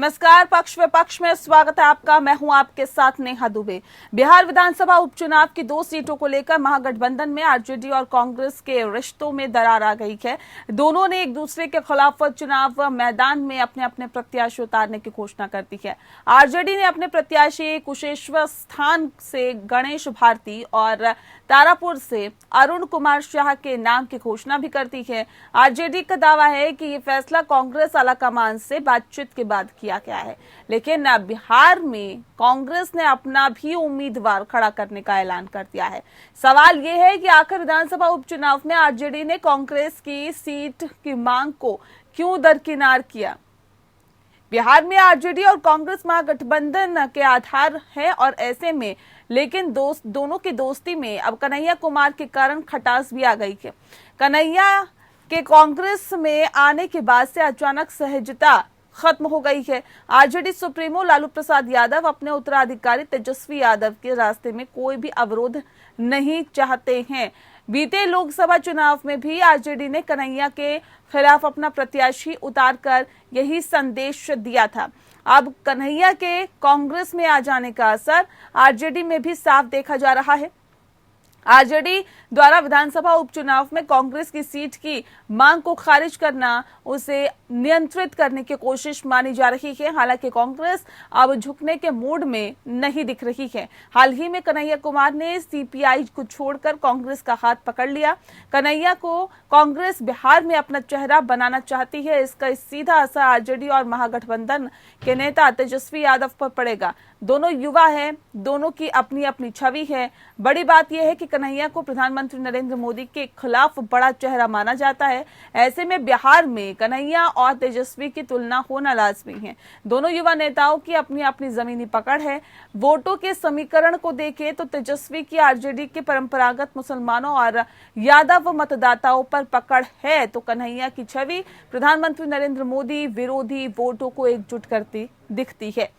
नमस्कार, पक्ष विपक्ष में स्वागत है आपका। मैं हूं आपके साथ नेहा दुबे। बिहार विधानसभा उपचुनाव की 2 सीटों को लेकर महागठबंधन में आरजेडी और कांग्रेस के रिश्तों में दरार आ गई है। दोनों ने एक दूसरे के खिलाफ चुनाव मैदान में अपने अपने प्रत्याशी उतारने की घोषणा कर दी है। आरजेडी ने अपने प्रत्याशी कुशेश्वर स्थान से गणेश भारती और तारापुर से अरुण कुमार शाह के नाम की घोषणा भी कर दी है। आरजेडी का दावा है कि ये फैसला कांग्रेस आलाकमान से बातचीत के बाद किया गया है, लेकिन बिहार में कांग्रेस ने अपना भी उम्मीदवार खड़ा करने का ऐलान कर दिया है। सवाल यह है कि आखिर विधानसभा उपचुनाव में आरजेडी ने कांग्रेस की सीट की मांग को क्यों दरकिनार किया। बिहार में आरजेडी और कांग्रेस महागठबंधन के आधार है और ऐसे में लेकिन दोनों की दोस्ती में अब कन्हैया कुमार के कारण खटास भी आ गई है। कन्हैया के कांग्रेस में आने के बाद से अचानक सहजता खत्म हो गई है। आरजेडी सुप्रीमो लालू प्रसाद यादव अपने उत्तराधिकारी तेजस्वी यादव के रास्ते में कोई भी अवरोध नहीं चाहते हैं। बीते लोकसभा चुनाव में भी आरजेडी ने कन्हैया के खिलाफ अपना प्रत्याशी उतारकर यही संदेश दिया था। अब कन्हैया के कांग्रेस में आ जाने का असर आरजेडी में भी साफ देखा जा रहा है। आरजेडी द्वारा विधानसभा उपचुनाव में कांग्रेस की सीट की मांग को खारिज करना उसे नियंत्रित करने की कोशिश मानी जा रही है। हालांकि कांग्रेस अब झुकने के मूड में नहीं दिख रही है। हाल ही में कन्हैया कुमार ने सीपीआई को छोड़कर कांग्रेस का हाथ पकड़ लिया। कन्हैया को कांग्रेस बिहार में अपना चेहरा बनाना चाहती है। इसका सीधा असर आरजेडी और महागठबंधन के नेता तेजस्वी यादव पर पड़ेगा। दोनों युवा हैं, दोनों की अपनी अपनी छवि है। बड़ी बात यह है कि कन्हैया को प्रधानमंत्री नरेंद्र मोदी के खिलाफ बड़ा चेहरा माना जाता है। ऐसे में बिहार में कन्हैया और तेजस्वी की तुलना होना लाजमी है। दोनों युवा नेताओं की अपनी अपनी जमीनी पकड़ है। वोटों के समीकरण को देखें तो तेजस्वी की आरजेडी के परंपरागत मुसलमानों और यादव मतदाताओं पर पकड़ है, तो कन्हैया की छवि प्रधानमंत्री नरेंद्र मोदी विरोधी वोटों को एकजुट करती दिखती है।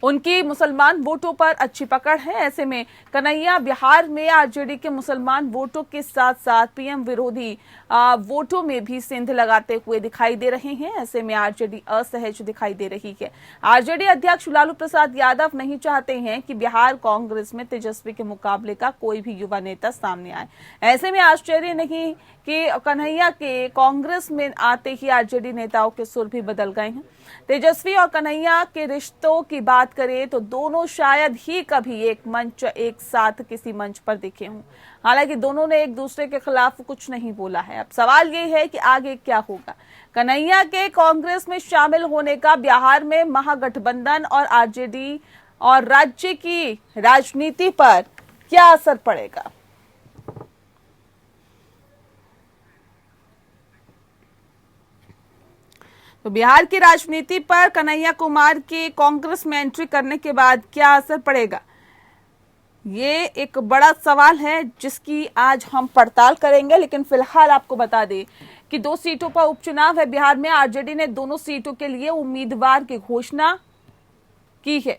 उनकी मुसलमान वोटों पर अच्छी पकड़ है। ऐसे में कन्हैया बिहार में आरजेडी के मुसलमान वोटों के साथ साथ पीएम विरोधी वोटों में भी सेंध लगाते हुए दिखाई दे रहे हैं। ऐसे में आरजेडी असहज दिखाई दे रही है। आरजेडी अध्यक्ष लालू प्रसाद यादव नहीं चाहते हैं कि बिहार कांग्रेस में तेजस्वी के मुकाबले का कोई भी युवा नेता सामने आए। ऐसे में आश्चर्य नहीं कि कन्हैया के कांग्रेस में आते ही आरजेडी नेताओं के सुर भी बदल गए हैं। तेजस्वी और कन्हैया के रिश्तों की बात करें तो दोनों शायद ही कभी एक साथ किसी मंच पर दिखे हों। हालांकि दोनों ने एक दूसरे के खिलाफ कुछ नहीं बोला है। अब सवाल ये है कि आगे क्या होगा। कन्हैया के कांग्रेस में शामिल होने का बिहार में महागठबंधन और आरजेडी और राज्य की राजनीति पर क्या असर पड़ेगा। तो बिहार की राजनीति पर कन्हैया कुमार के कांग्रेस में एंट्री करने के बाद क्या असर पड़ेगा, ये एक बड़ा सवाल है जिसकी आज हम पड़ताल करेंगे। लेकिन फिलहाल आपको बता दें कि 2 सीटों पर उपचुनाव है बिहार में। आरजेडी ने दोनों सीटों के लिए उम्मीदवार की घोषणा की है।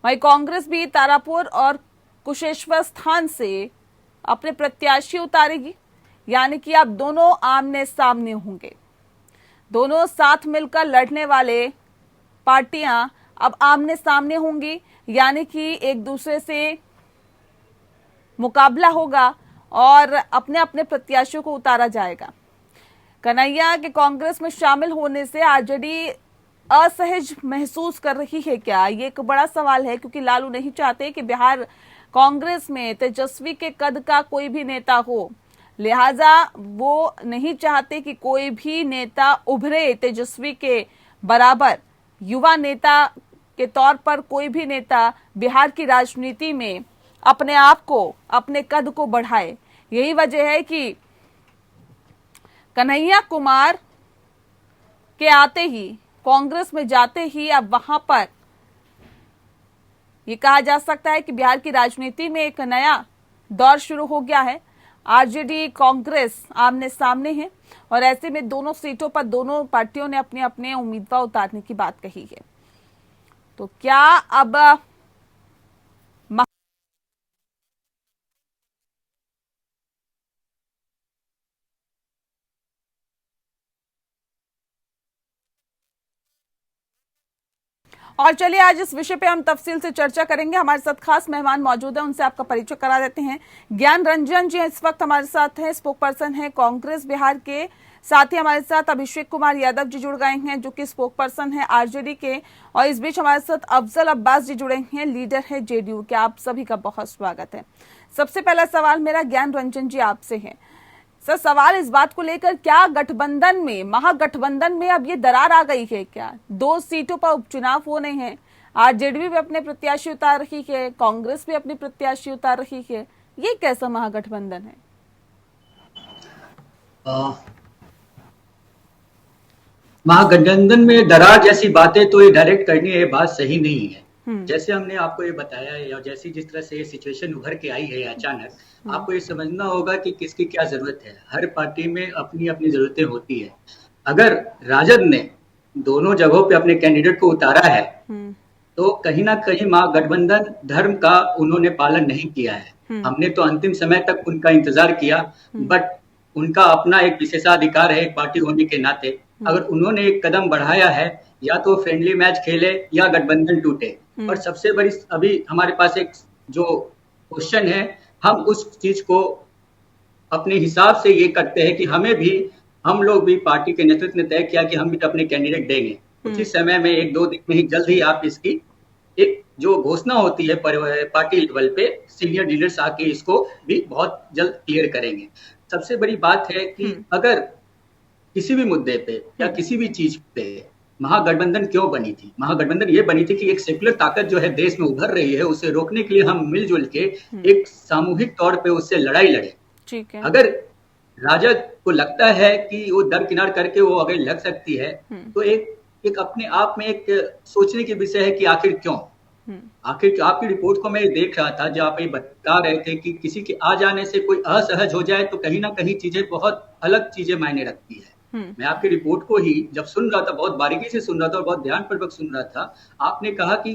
वहीं कांग्रेस भी तारापुर और कुशेश्वर स्थान से अपने प्रत्याशी उतारेगी, यानी कि अब दोनों आमने सामने होंगे। दोनों साथ मिलकर लड़ने वाले पार्टियां अब आमने सामने होंगी, यानी कि एक दूसरे से मुकाबला होगा और अपने अपने प्रत्याशियों को उतारा जाएगा। कन्हैया के कांग्रेस में शामिल होने से आरजेडी असहज महसूस कर रही है क्या, ये एक बड़ा सवाल है, क्योंकि लालू नहीं चाहते कि बिहार कांग्रेस में तेजस्वी के कद का कोई भी नेता हो। लिहाजा वो नहीं चाहते कि कोई भी नेता उभरे तेजस्वी के बराबर। युवा नेता के तौर पर कोई भी नेता बिहार की राजनीति में अपने आप को, अपने कद को बढ़ाए। यही वजह है कि कन्हैया कुमार के आते ही, कांग्रेस में जाते ही अब वहां पर यह कहा जा सकता है कि बिहार की राजनीति में एक नया दौर शुरू हो गया है। आरजेडी कांग्रेस आमने सामने है और ऐसे में दोनों सीटों पर दोनों पार्टियों ने अपने अपने उम्मीदवार उतारने की बात कही है। तो क्या अब और चलिए आज इस विषय पे हम तफसील से चर्चा करेंगे। हमारे साथ खास मेहमान मौजूद हैं, उनसे आपका परिचय करा देते हैं। ज्ञान रंजन जी इस वक्त हमारे साथ हैं, स्पोक पर्सन है कांग्रेस बिहार के। साथ ही हमारे साथ अभिषेक कुमार यादव जी जुड़ गए हैं, जो कि स्पोक पर्सन है आरजेडी के। और इस बीच हमारे साथ अफजल अब्बास जी जुड़े हैं, लीडर है जेडीयू के। आप सभी का बहुत स्वागत है। सबसे पहला सवाल मेरा ज्ञान रंजन जी आपसे है। सर, सवाल इस बात को लेकर, क्या गठबंधन में, महागठबंधन में अब ये दरार आ गई है क्या? 2 सीटों पर उपचुनाव होने हैं, आरजेडी भी अपने प्रत्याशी उतार रही है, कांग्रेस भी अपनी प्रत्याशी उतार रही है। ये कैसा महागठबंधन है? महागठबंधन में दरार जैसी बातें तो ये डायरेक्ट करनी है, बात सही नहीं है। जैसे हमने आपको ये बताया है, या जैसी जिस तरह से ये सिचुएशन उभर के आई है अचानक, आपको ये समझना होगा कि किसकी क्या जरूरत है। हर पार्टी में अपनी अपनी जरूरतें होती है। अगर राजद ने दोनों जगहों पे अपने कैंडिडेट को उतारा है, तो कहीं ना कहीं महागठबंधन धर्म का उन्होंने पालन नहीं किया है। हमने तो अंतिम समय तक उनका इंतजार किया, बट उनका अपना एक विशेषाधिकार है एक पार्टी होने के नाते। अगर उन्होंने एक कदम बढ़ाया है, या तो फ्रेंडली मैच खेले या गठबंधन टूटे। और सबसे बड़ी अभी हमारे पास एक जो क्वेश्चन है, हम उस चीज को अपने हिसाब से ये करते हैं कि हम लोग भी पार्टी के नेतृत्व ने तय किया कि हम भी अपने कैंडिडेट देंगे। कुछ ही समय में 1-2 दिन में ही जल्द ही आप इसकी एक जो घोषणा होती है पार्टी लेवल पे, सीनियर लीडर्स आके इसको भी बहुत जल्द क्लियर करेंगे। सबसे बड़ी बात है कि अगर किसी भी मुद्दे पे या किसी भी चीज पे महागठबंधन क्यों बनी थी? महागठबंधन ये बनी थी कि एक सेक्युलर ताकत जो है देश में उभर रही है, उसे रोकने के लिए हम मिलजुल के एक सामूहिक तौर पे उससे लड़ाई लड़े। ठीक है। अगर राजद को लगता है कि वो दरकिनार करके वो अगर लग सकती है, तो एक अपने आप में एक सोचने की विषय है कि आखिर क्यों। आखिर आपकी रिपोर्ट को मैं देख रहा था, जब आप ये बता रहे थे कि किसी के आ जाने से कोई असहज हो जाए तो कहीं ना कहीं चीजें बहुत अलग चीजें मायने रखती है। मैं आपकी रिपोर्ट को ही जब सुन रहा था, बहुत बारीकी से सुन रहा था और बहुत ध्यानपूर्वक सुन रहा था, आपने कहा कि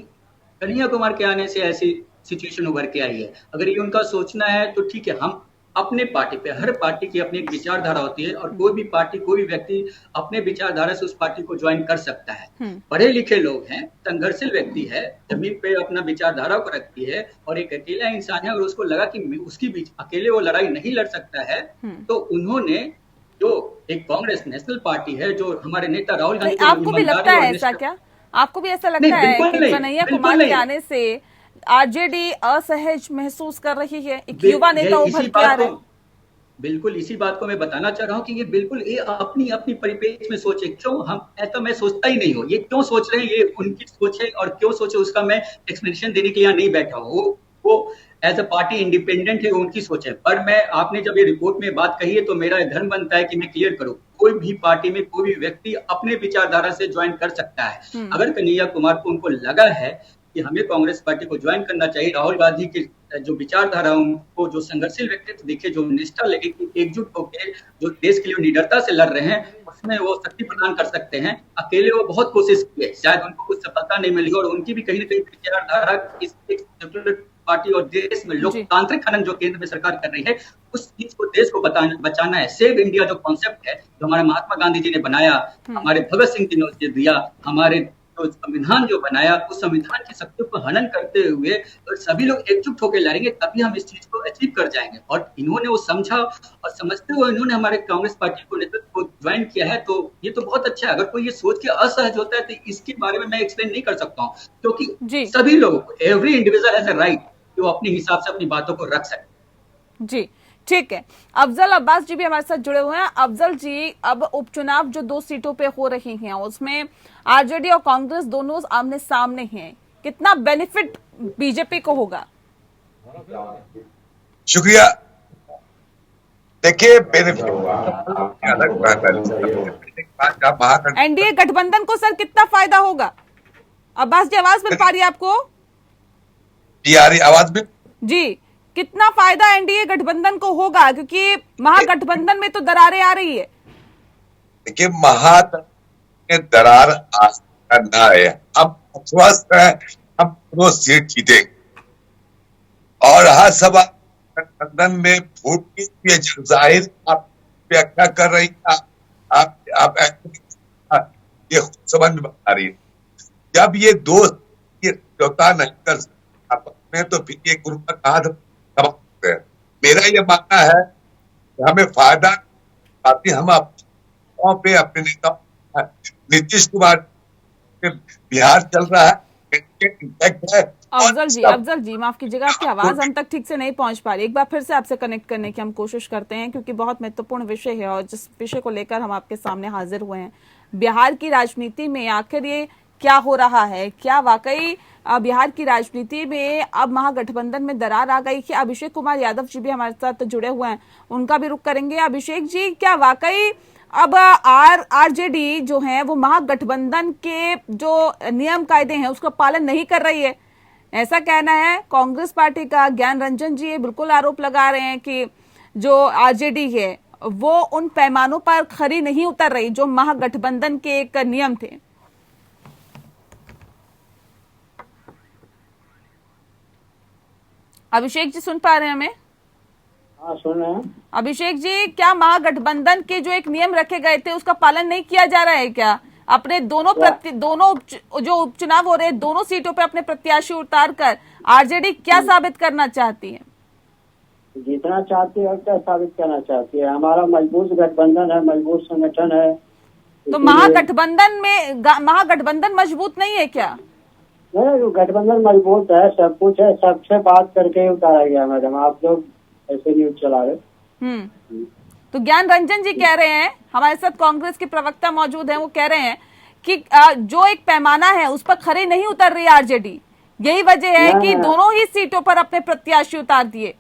कन्हैया कुमार के आने से ऐसी सिचुएशन उभर के आई है। अगर ये उनका सोचना है तो ठीक है, हम अपने पार्टी पे, हर पार्टी की अपनी एक विचारधारा होती है और कोई भी पार्टी, कोई भी व्यक्ति अपने विचारधारा से उस पार्टी को ज्वाइन कर सकता है। पढ़े लिखे लोग हैं, संघर्षशील व्यक्ति है, जमीन पे अपना विचारधारा को रखती है, और एक अकेला इंसान है और उसको लगा कि उसकी बीच अकेले वो लड़ाई नहीं लड़ सकता है, तो उन्होंने जो एक कांग्रेस नेशनल पार्टी है, जो हमारे नेता राहुल गांधी, आपको भी लगता है ऐसा क्या? आपको भी ऐसा लगता है कि कन्हैया कुमार के आने से आरजेडी असहज महसूस कर रही है? एक युवा नेता उभर के आ रहे हैं। बिल्कुल इसी बात को मैं बताना चाह रहा हूँ कि ये बिल्कुल ये अपनी अपनी परिपेक्ष में सोचे। क्यों हम ऐसा मैं सोचता ही नहीं हूँ, ये क्यों सोच रहे हैं, ये उनकी सोच है, और क्यों सोचे उसका मैं एक्सप्लेनेशन देने के लिए नहीं बैठा हूँ। वो एज अ पार्टी इंडिपेंडेंट है, उनकी सोच है। पर मैं, आपने जब ये रिपोर्ट में बात कही है, तो मेरा धर्म बनता है कि मैं क्लियर करूँ। कोई भी पार्टी में कोई भी व्यक्ति अपने विचारधारा से ज्वाइन कर सकता है। अगर कन्हैया कुमार को उनको लगा है कि हमें कांग्रेस पार्टी को ज्वाइन करना चाहिए, राहुल गांधी की जो विचारधारा, उनको जो संघर्षशील व्यक्तित्व दिखे, जो निष्ठा लगे कि एकजुट होकर जो देश के लिए निडरता से लड़ रहे हैं, उसमें वो शक्ति प्रदान कर सकते हैं। अकेले वो बहुत कोशिश किए, शायद उनको कुछ सफलता नहीं मिली, और उनकी भी कहीं ना कहीं विचारधारा इस पार्टी और देश में लोकतांत्रिक खनन जो केंद्र में सरकार कर रही है, उस चीज को देश को बचाना है। सेव इंडिया जो कॉन्सेप्ट है, जो हमारे महात्मा गांधी जी ने बनाया, हमारे भगत सिंह जी ने दिया, हमारे संविधान जो बनाया, उस संविधान की शक्तियों को हनन करते हुए सभी लोग एकजुट होकर लड़ेंगे, तभी हम इस चीज को अचीव कर जाएंगे। और इन्होंने वो समझा, और समझते हुए इन्होंने हमारे कांग्रेस पार्टी को नेतृत्व को ज्वाइन किया है, तो ये तो बहुत अच्छा है। अगर कोई ये सोच के असहज होता है, तो इसके बारे में मैं एक्सप्लेन नहीं कर सकता हूँ, क्योंकि सभी लोगों को, every individual has a right कि वो अपने हिसाब से अपनी बातों को रख सके। जी ठीक है। अफजल अब्बास जी भी हमारे साथ जुड़े हुए हैं। अफजल जी, अब उपचुनाव जो 2 सीटों पे हो रही हैं, उसमें आरजेडी और कांग्रेस दोनों आमने सामने हैं, कितना बेनिफिट बीजेपी को होगा? शुक्रिया। देखिए, बेनिफिट एनडीए गठबंधन को सर कितना फायदा होगा? अब्बास जी, आवाज मिल पा रही है आपको? आवाज भी जी, कितना फायदा एनडीए गठबंधन को होगा, क्योंकि महागठबंधन में तो दरारें आ रही है? देखिए, महागठबंधन में दरार ना है, हम स्वस्थ है, हम दोनों सीट जीते, और हर सभा गठबंधन में वोट की जाहिर आप व्याख्या कर रही, आप ये समझ में बता रही है। जब ये दो समझौता नहीं कर सकते आपस में, तो फिर ये ग्रुप का कहां से है। मेरा ये मानना है कि हमें फायदा काफी हम पे अपने नेता नीतीश कुमार के बिहार चल रहा है, इम्पैक्ट है। अफजल जी माफ कीजिएगा, आपकी आवाज हम तक ठीक से नहीं पहुंच पा रही। एक बार फिर से आपसे कनेक्ट करने की हम कोशिश करते हैं, क्योंकि बहुत महत्वपूर्ण विषय है और जिस विषय को लेकर हम आपके सामने हाजिर हुए हैं, बिहार की राजनीति में आखिर ये क्या हो रहा है। क्या वाकई बिहार की राजनीति में अब महागठबंधन में दरार आ गई? कि अभिषेक कुमार यादव जी भी हमारे साथ जुड़े हुए हैं, उनका भी रुख करेंगे। अभिषेक जी, क्या वाकई अब आरजेडी जो है वो महागठबंधन के जो नियम कायदे हैं उसका पालन नहीं कर रही है, ऐसा कहना है कांग्रेस पार्टी का? ज्ञान रंजन जी ये बिल्कुल आरोप लगा रहे हैं कि जो आरजेडी है वो उन पैमानों पर खरी नहीं उतर रही जो महागठबंधन के एक नियम थे। अभिषेक जी सुन पा रहे हैं हमें? हाँ, सुन रहे हैं। अभिषेक जी, क्या महागठबंधन के जो एक नियम रखे गए थे उसका पालन नहीं किया जा रहा है क्या? अपने दोनों जो उपचुनाव हो रहे हैं, दोनों सीटों पे अपने प्रत्याशी उतार कर आरजेडी क्या साबित करना चाहती है? जीतना चाहती है, क्या साबित करना चाहती है? हमारा मजबूत गठबंधन है, मजबूत संगठन है। तो महागठबंधन मजबूत नहीं है क्या? नहीं, गठबंधन मजबूत है, सब कुछ है, सबसे बात करके ही उतारा गया। मैडम, आप लोग ऐसे न्यूज चला रहे। तो ज्ञान रंजन जी कह रहे हैं, हमारे साथ कांग्रेस के प्रवक्ता मौजूद हैं, वो कह रहे हैं कि जो एक पैमाना है उस पर खरे नहीं उतर रही आरजेडी, यही वजह है कि दोनों ही सीटों पर अपने प्रत्याशी उतार दिए।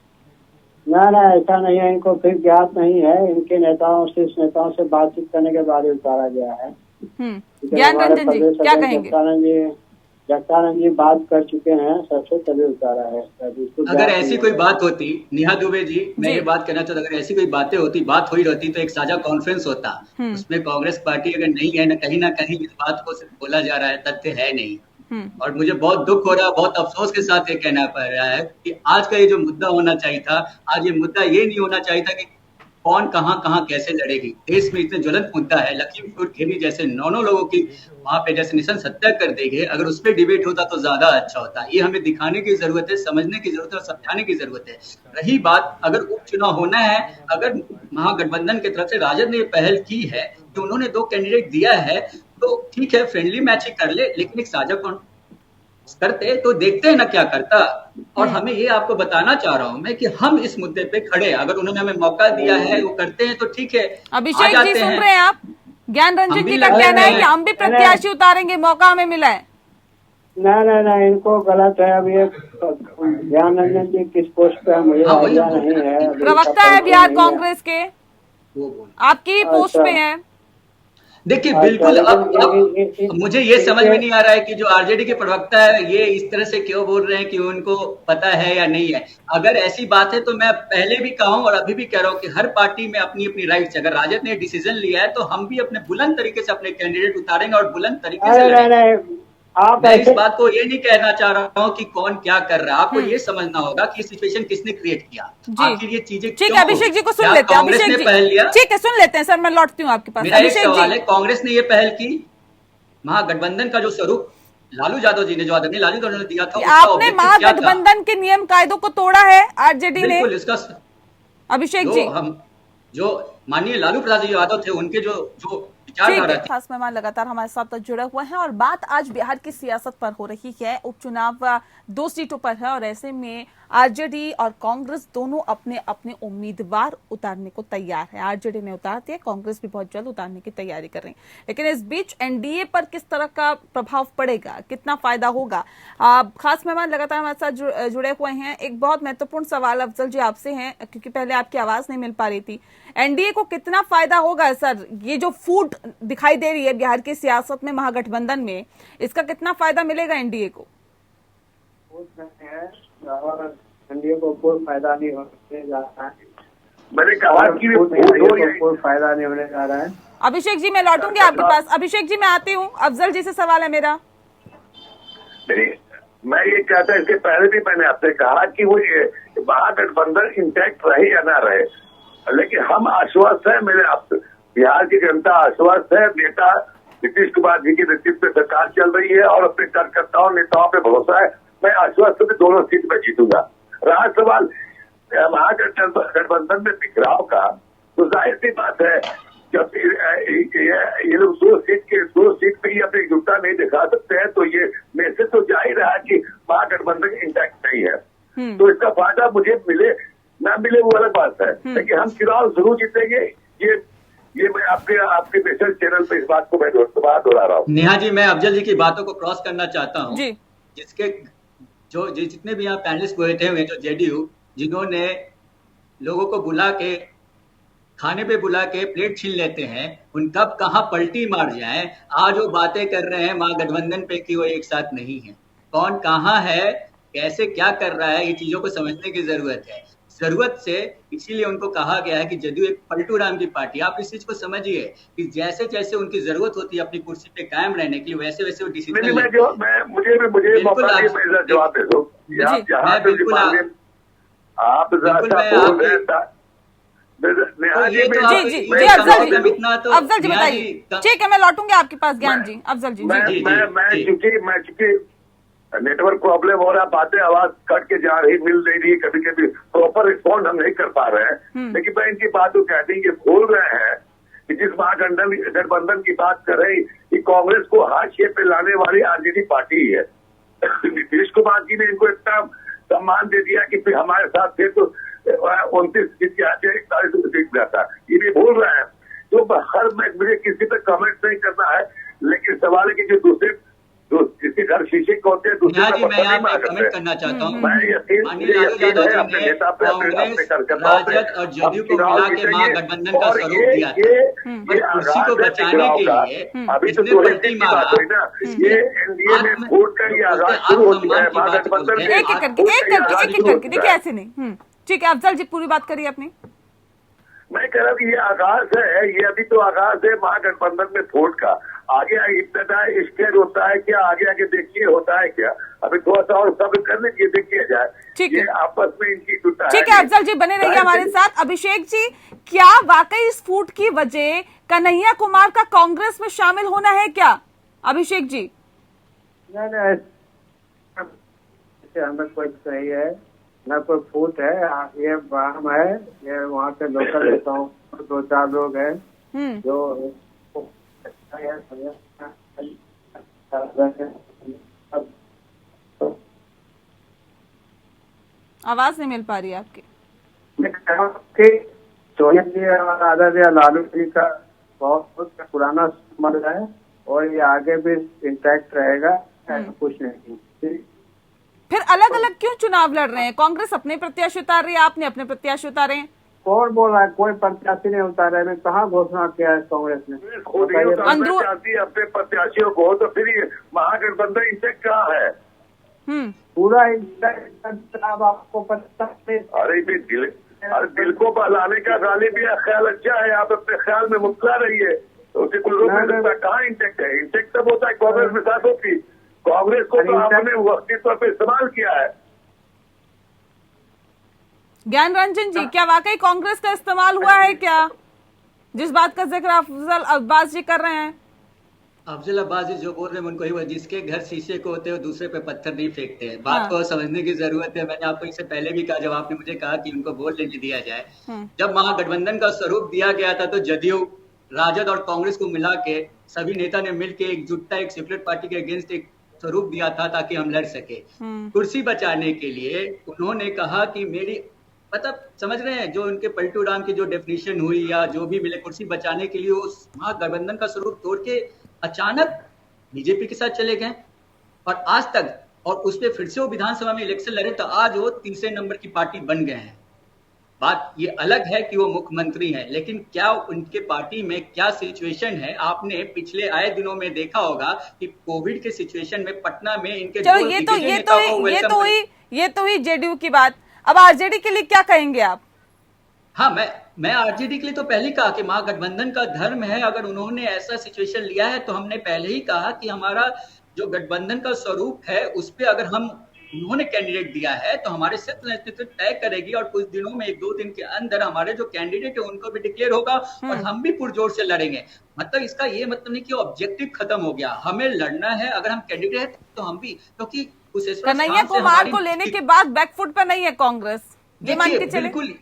ना, ऐसा नहीं है, इनको फिर ज्ञात नहीं है। इनके नेताओं से, इस नेताओं से बातचीत करने के बाद उतारा गया है। ज्ञान रंजन जी क्या कहेंगे? जगतानंद जी बात कर चुके हैं सबसे, तभी उतारा है। अगर ऐसी कोई बात होती, नेहा दुबे जी, मैं ये बात कहना चाहता, अगर ऐसी कोई बातें होती, बात हुई रहती तो एक साझा कॉन्फ्रेंस होता, उसमें कांग्रेस पार्टी अगर नहीं है, ना कहीं इस बात को बोला जा रहा है, तथ्य है नहीं। और मुझे बहुत दुख हो रहा है, बहुत अफसोस के साथ ये कहना पड़ रहा है कि आज का ये जो मुद्दा होना चाहिए था, आज ये मुद्दा ये नहीं होना चाहिए था कि कौन कहां कैसे लड़ेगी। देश में इतने ज्वलंत मुद्दा है, लखीमपुर खीरी जैसे 9 लोगों की वहां पे जैसे निशान सत्या कर देंगे, अगर उस पर डिबेट होता तो ज्यादा अच्छा होता। ये हमें दिखाने की जरूरत है, समझने की जरूरत है और समझाने की जरूरत है। रही बात, अगर उपचुनाव होना है, अगर महागठबंधन की तरफ से राजद ने पहल की है कि उन्होंने 2 कैंडिडेट दिया है, तो ठीक है, फ्रेंडली मैच ही कर ले, लेकिन एक साझा करते तो देखते हैं ना क्या करता। और हमें ये आपको बताना चाह रहा हूं मैं कि हम इस मुद्दे पे खड़े, अगर उन्होंने हमें मौका दिया है, वो करते हैं तो ठीक है। अभिषेक जी सुन रहे हैं आप? ज्ञान रंजन जी का कहना है कि हम भी प्रत्याशी उतारेंगे, मौका हमें मिला है। नहीं, इनको गलत है। अभी ज्ञान रंजन जी किस पोस्ट पे है मुझे आइडिया नहीं है। प्रवक्ता है बिहार कांग्रेस के, आपकी पोस्ट पे है। देखिए, बिल्कुल अब मुझे ये समझ में नहीं आ रहा है कि जो आरजेडी के प्रवक्ता है ये इस तरह से क्यों बोल रहे हैं कि उनको पता है या नहीं है। अगर ऐसी बात है तो मैं पहले भी कहा हूं और अभी भी कह रहा हूं कि हर पार्टी में अपनी अपनी राइट्स है। अगर राजद ने डिसीजन लिया है तो हम भी अपने बुलंद तरीके से अपने कैंडिडेट उतारेंगे और बुलंद तरीके से लड़ेंगे। मैं इस बात को ये नहीं कहना चाह रहा हूँ कि कौन क्या कर रहा है, आपको ये समझना होगा कि सिचुएशन किसने क्रिएट किया, आखिर ये चीजें। ठीक है, अभिषेक जी को सुन लेते हैं। कांग्रेस ने पहल लिया, ठीक है, सुन लेते हैं सर, मैं लौटती हूँ आपके पास। मेरा एक सवाल है, कांग्रेस ने ये पहल की, महागठबंधन का जो स्वरूप लालू यादव जी ने, जो आदरणीय लालू यादव ने दिया था, आपने महागठबंधन के नियम कायदों को तोड़ा है आरजेडी ने। बिल्कुल, इसका अभिषेक जी, हम जो माननीय लालू प्रसाद यादव थे, उनके जो खास मेहमान लगातार हमारे साथ जुड़े हुए हैं और बात आज बिहार की सियासत पर हो रही है। उपचुनाव 2 सीटों पर है और ऐसे में आरजेडी और कांग्रेस दोनों अपने अपने उम्मीदवार उतारने को तैयार है। आरजेडी ने उतार दिया, कांग्रेस भी बहुत जल्द उतारने की तैयारी कर रही है। लेकिन इस बीच एनडीए पर किस तरह का प्रभाव पड़ेगा, कितना फायदा होगा? खास मेहमान लगातार हमारे साथ जुड़े हुए हैं। एक बहुत महत्वपूर्ण सवाल अफजल जी आपसे है, क्योंकि पहले आपकी आवाज नहीं मिल पा रही थी। एनडीए को कितना फायदा होगा सर? ये जो फूट दिखाई दे रही है बिहार की सियासत में महागठबंधन में, इसका कितना फायदा मिलेगा एनडीए को? एनडीए को कोई फायदा नहीं होने जा रहा है। मैंने कहा कि कोई फायदा नहीं होने जा रहा है। अभिषेक जी, मैं लौटूंगी आपके पास। अभिषेक जी, मैं आती हूँ। अफजल जी से सवाल है मेरा। मैं ये कहता, इसके पहले भी मैंने आपसे कहा कि वो ये महागठबंधन इंटैक्ट रहे या ना रहे, लेकिन हम आश्वस्त है, मेरे बिहार की जनता आश्वस्त है, नेता नीतीश कुमार जी के नेतृत्व में सरकार चल रही है और अपने कार्यकर्ताओं नेताओं पे भरोसा है। मैं आश्वस्त हूं कि दोनों सीट में जीतूंगा। रहा सवाल महागठबंधन में बिखराव का, तो जाहिर सी बात है जब ये लोग 2 सीट पे ही अपनी एकजुटता नहीं दिखा सकते हैं, तो ये मैसेज तो जा ही रहा है कि महागठबंधन इंटैक्ट नहीं है। तो इसका फायदा मुझे मिले ना मिले वो अलग बात है, लेकिन हम चुनाव जरूर जीतेंगे। ये मैं आपके नेशनल चैनल पे इस बात को मैं दोहरा रहा हूँ। नेहा जी, मैं अफजल जी की बातों को क्रॉस करना चाहता हूँ। जी। जितने भी यहाँ पैनलिस्ट बैठे हुए जो जेडीयू, जिन्होंने लोगों को बुला के खाने पे बुला के प्लेट छीन लेते हैं, उन कब कहाँ पलटी मार जाए। आज वो बातें कर रहे हैं महागठबंधन पे कि वो एक साथ नहीं है। कौन कहाँ है, कैसे क्या कर रहा है, ये चीजों को समझने की जरूरत है। जरूरत से इसीलिए उनको कहा गया है कि जदयू एक पलटू राम की पार्टी। आप इस चीज को समझिए कि जैसे जैसे उनकी जरूरत होती है अपनी कुर्सी पे कायम रहने के लिए, वैसे वैसे वो डिसीजन मुझे मौका दीजिए, जवाब दे दो। आप अफजल जी बताइए। ठीक है, मैं लौटूंगी आपके पास। ज्ञान जी, अफजल जी। मैं चूंकि नेटवर्क प्रॉब्लम हो रहा, बातें आवाज कट के जा रही, मिल नहीं रही, कभी कभी प्रॉपर रिस्पॉन्ड हम नहीं कर पा रहे हैं। लेकिन मैं इनकी बात को कहती हूँ, ये भूल रहे हैं कि जिस महागठबंधन की बात कर रहे हैं कि कांग्रेस को हाशिए पे लाने वाली आरजेडी पार्टी है। नीतीश कुमार जी ने इनको इतना सम्मान दे दिया कि फिर हमारे साथ थे तो 29 सीट के आगे 41 सीट जाता। ये भी भूल रहे हैं। तो मुझे किसी पे कमेंट नहीं करना है, लेकिन सवाल है कि जो दूसरे जिसके घर शीशे के होते हैं, दूसरे जी, मैं यहाँ पे कमेंट करना चाहता हूँ। माननीय लालू यादव जी ने कांग्रेस, राजद और जदयू को मिला के महागठबंधन का स्वरूप दिया था, पर कुर्सी को बचाने के लिए इसने पलटी मारा। एक एक करके देखिए, ऐसे नहीं। ठीक है अफजल जी, पूरी बात करिए अपनी। मैं कह रहा हूँ ये आगाज है, ये अभी तो आगाज है महागठबंधन में फूट का। आगे इब्तदा स्टेज होता है क्या, आगे देखिए होता है क्या, अभी थोड़ा सा और सब करने के देखिए जाए। ठीक है, आपस में इनकी जुटा है। ठीक है अफजल जी, बने रहिए हमारे साथ। अभिषेक जी, क्या वाकई इस फूट की वजह कन्हैया कुमार का कांग्रेस में शामिल होना है क्या? अभिषेक जी। नहीं, हमें कोई सही है न कोई फूट है, ये वाहम है। ये वहाँ के लोकल नेताओं 2-4 लोग हैं जो आवाज नहीं मिल पा रही है आपकी। सोनिया जी और आदरणीय लालू जी का बहुत पुराना संबंध है और ये आगे भी इंटैक्ट रहेगा, कुछ नहीं। फिर अलग अलग क्यों चुनाव लड़ रहे हैं? कांग्रेस अपने प्रत्याशी उतार रही है, आपने अपने प्रत्याशी उतारे हैं। कौन बोल रहा है? कोई प्रत्याशी नहीं उतारा है। कहाँ घोषणा किया है कांग्रेस ने? खुद ही उतारना चाहती है अपने प्रत्याशियों को, तो फिर महागठबंधन इंटैक्ट कहाँ है? पूरा इंटैक्ट आपको पता है। अरे दिल को बहलाने का गालिब भी ख्याल अच्छा है, आप अपने ख्याल में मुस्कुरा रही है, तो उसे कोई रोक नहीं सकता। कहाँ इंटैक्ट है? इंटैक्ट तब होता है कांग्रेस में साथ होती। कांग्रेस को तो आपने वक्ती तौर पर इस्तेमाल किया है। ज्ञान रंजन जी, क्या वाकई कांग्रेस का इस्तेमाल हुआ है क्या, जिस बात का जिक्र अफजल अब्बास जी कर रहे हैं? अफजल अब्बास जी जो बोल रहे हैं उनको ही, जिसके घर शीशे को होते हैं वो दूसरे पे पत्थर नहीं फेंकते हैं। बात को समझने की जरूरत है। मैंने आपको इससे पहले भी कहा, जब आपने मुझे कहा कि उनको वोट लेने दिया जाए, जब महागठबंधन का स्वरूप दिया गया था तो जदयू, राजद और कांग्रेस को मिला के सभी नेता ने मिलकर एकजुटता एक सेपरेट पार्टी के अगेंस्ट एक स्वरूप दिया था ताकि हम लड़ सके। कुर्सी बचाने के लिए उन्होंने कहा कि मेरी, मतलब समझ रहे हैं, जो उनके पलटू राम की जो डेफिनेशन हुई या जो भी मिले, कुर्सी बचाने के लिए उस महागठबंधन का स्वरूप तोड़ के अचानक बीजेपी के साथ चले गए और आज तक, और उस पर फिर से वो विधानसभा में इलेक्शन लड़े तो आज वो तीसरे नंबर की पार्टी बन गए हैं। बात ये अलग है कि वो मुख्यमंत्री हैं, लेकिन क्या उनके पार्टी में क्या सिचुएशन है? आपने पिछले आए दिनों में देखा होगा कि कोविड के सिचुएशन में पटना में इनके चलो ये तो हुई जेडीयू की बात। अब आरजेडी के लिए क्या कहेंगे आप? हाँ, मैं आरजेडी के लिए तो पहले ही कहा कि महागठबंधन का धर्म है। अगर उन्होंने ऐसा सिचुएशन लिया है तो हमने पहले ही कहा कि हमारा जो गठबंधन का स्वरूप है उस पर अगर हम उन्होंने कैंडिडेट दिया है तो हमारे क्षेत्र नेतृत्व तय करेगी और कुछ दिनों में 1-2 दिन के अंदर हमारे जो कैंडिडेट है उनको भी डिक्लेयर होगा और हम भी पुरजोर से लड़ेंगे। मतलब इसका ये मतलब नहीं कि ऑब्जेक्टिव खत्म हो गया, हमें लड़ना है। अगर हम कैंडिडेट है तो हम भी, क्योंकि कन्हैया कुमार को लेने के बाद बैकफुट पर नहीं है कांग्रेस, ये मान के चले? बिल्कुल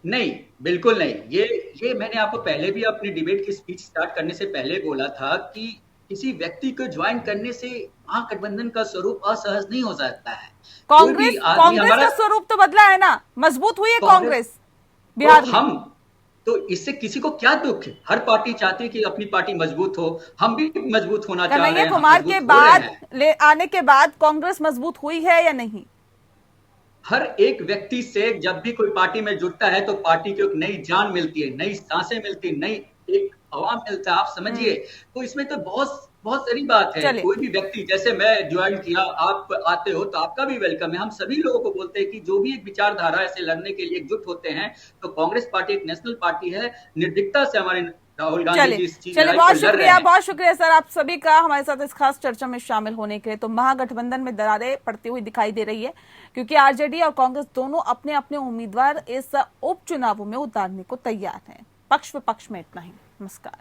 नहीं, बिल्कुल नहीं। ये मैंने आपको पहले भी अपनी डिबेट की स्पीच स्टार्ट करने से पहले बोला था कि किसी व्यक्ति को ज्वाइन करने से महागठबंधन का स्वरूप असहज नहीं हो सकता है। कांग्रेस का स्वरूप तो बदला है ना, मजबूत हुई है कांग्रेस बिहार में। तो इससे किसी को क्या दुख है? हर पार्टी चाहती है कि अपनी पार्टी मजबूत हो, हम भी मजबूत होना चाह रहे हैं। कन्हैया कुमार के बाद आने के बाद कांग्रेस मजबूत हुई है या नहीं? हर एक व्यक्ति से जब भी कोई पार्टी में जुड़ता है तो पार्टी को एक नई जान मिलती है, नई सांसें मिलती है, नई एक हवा मिलता है, आप समझिए। तो इसमें तो बहुत बहुत सारी बात है। कोई भी व्यक्ति, जैसे मैं ज्वाइन किया, आप आते हो तो आपका भी वेलकम है। हम सभी लोगों को बोलते हैं कि जो भी एक विचारधारा ऐसे लड़ने के लिए एकजुट होते हैं तो कांग्रेस पार्टी एक नेशनल पार्टी है। निर्भीकता से हमारे राहुल गांधी जी इस चीज चलिए बहुत शुक्रिया सर आप सभी का हमारे साथ इस खास चर्चा में शामिल होने के लिए। तो महागठबंधन में दरारें पड़ती हुई दिखाई दे रही है क्योंकि आरजेडी और कांग्रेस दोनों अपने अपने उम्मीदवार इस उपचुनावों में उतारने को तैयार हैं। पक्ष विपक्ष में इतना ही। नमस्कार।